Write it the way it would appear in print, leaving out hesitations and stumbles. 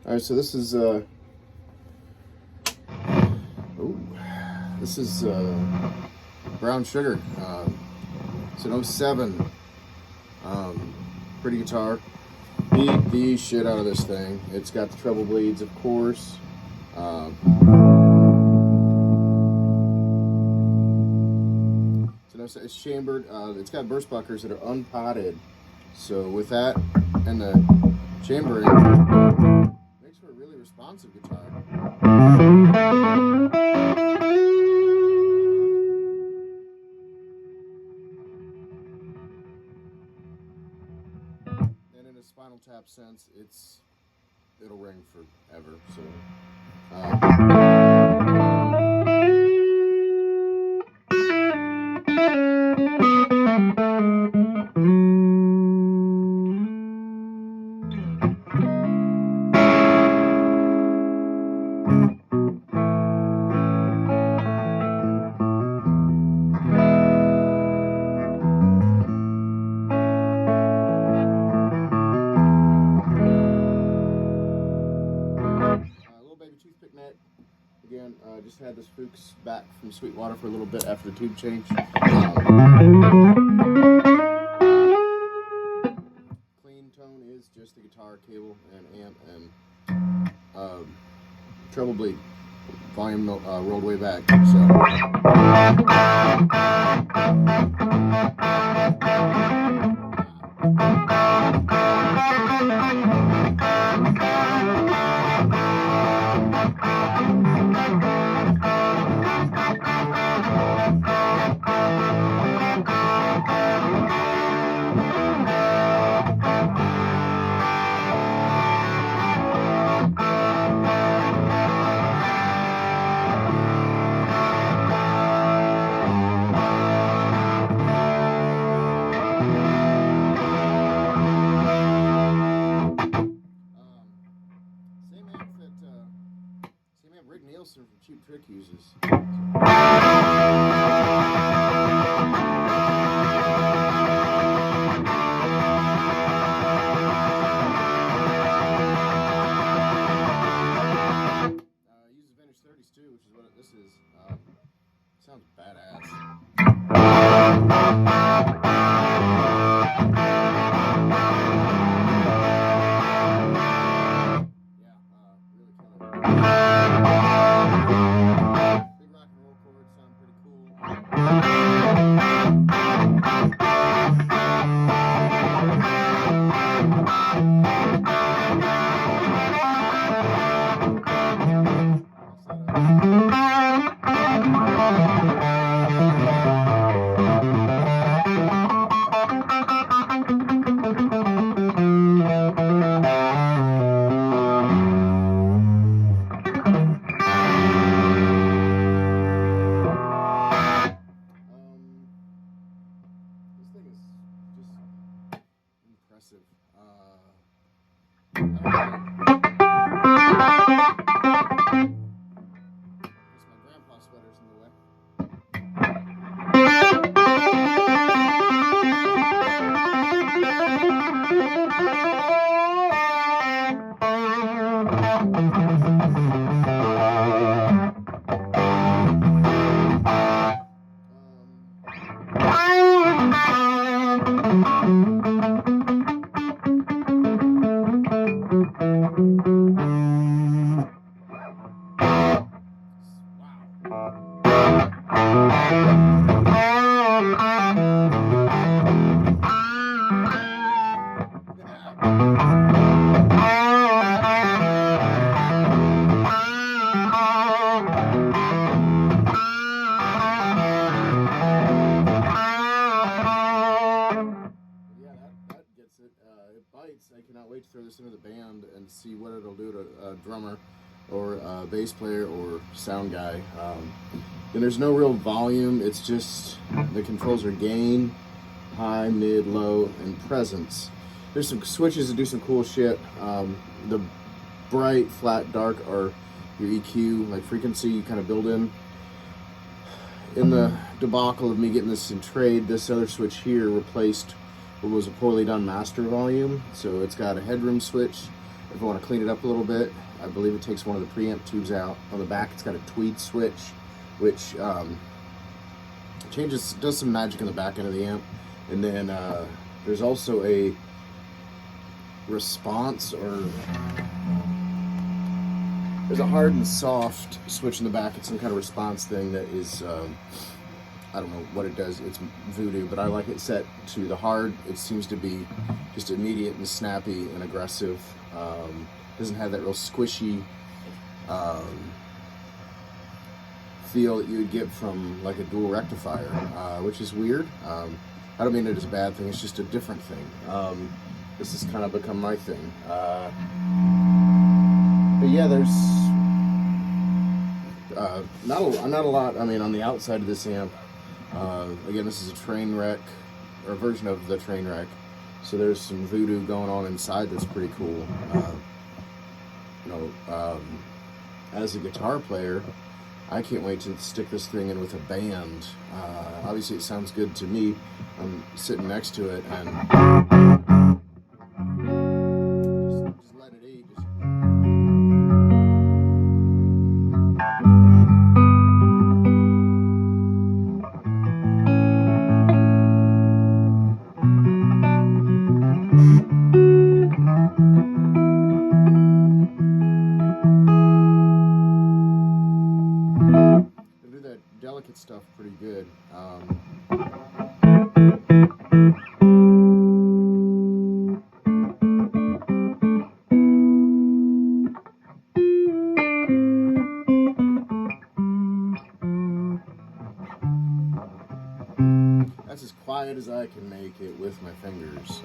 Alright, so this is Brown Sugar. It's an 07. Pretty guitar. Beat the shit out of this thing. It's got the treble bleeds, of course. It's chambered. It's got burst buckers that are unpotted. So with that and the chambering, makes for a really responsive guitar. And in a Spinal Tap sense, it'll ring forever. So. Again, just had this Fuchs back from Sweetwater for a little bit after the tube change. Clean tone is just the guitar, cable, and amp, and treble bleed. Volume rolled way back. So. From Cheap Trick uses. Uses vintage 30s too, which is what this is. Sounds badass. Impressive. Guess my grandpa sweater's in the way. I cannot wait to throw this into the band and see what it'll do to a drummer or a bass player or sound guy. And there's no real volume, it's just the controls are gain, high, mid, low, and presence. There's some switches that do some cool shit. The bright, flat, dark are your EQ, like frequency you kind of build in. In the debacle of me getting this in trade, this other switch here replaced what was a poorly done master volume. So it's got a headroom switch, If I want to clean it up a little bit, I believe it takes one of the preamp tubes out. On the back, it's got a tweed switch, which does some magic in the back end of the amp. And then there's also a response, or there's a hard and soft switch in the back. It's some kind of response thing that is, I don't know what it does. It's voodoo, but I like it set to the hard. It seems to be just immediate and snappy and aggressive. Doesn't have that real squishy feel that you would get from like a dual rectifier, which is weird. I don't mean it as a bad thing. It's just a different thing. This has kind of become my thing. But yeah, there's not a lot. I mean, on the outside of this amp, again, this is a train wreck, or a version of the train wreck. So there's some voodoo going on inside that's pretty cool. As a guitar player, I can't wait to stick this thing in with a band. Obviously, it sounds good to me. I'm sitting next to it and just let it eat. Do that delicate stuff pretty good. That's as quiet as I can make it with my fingers.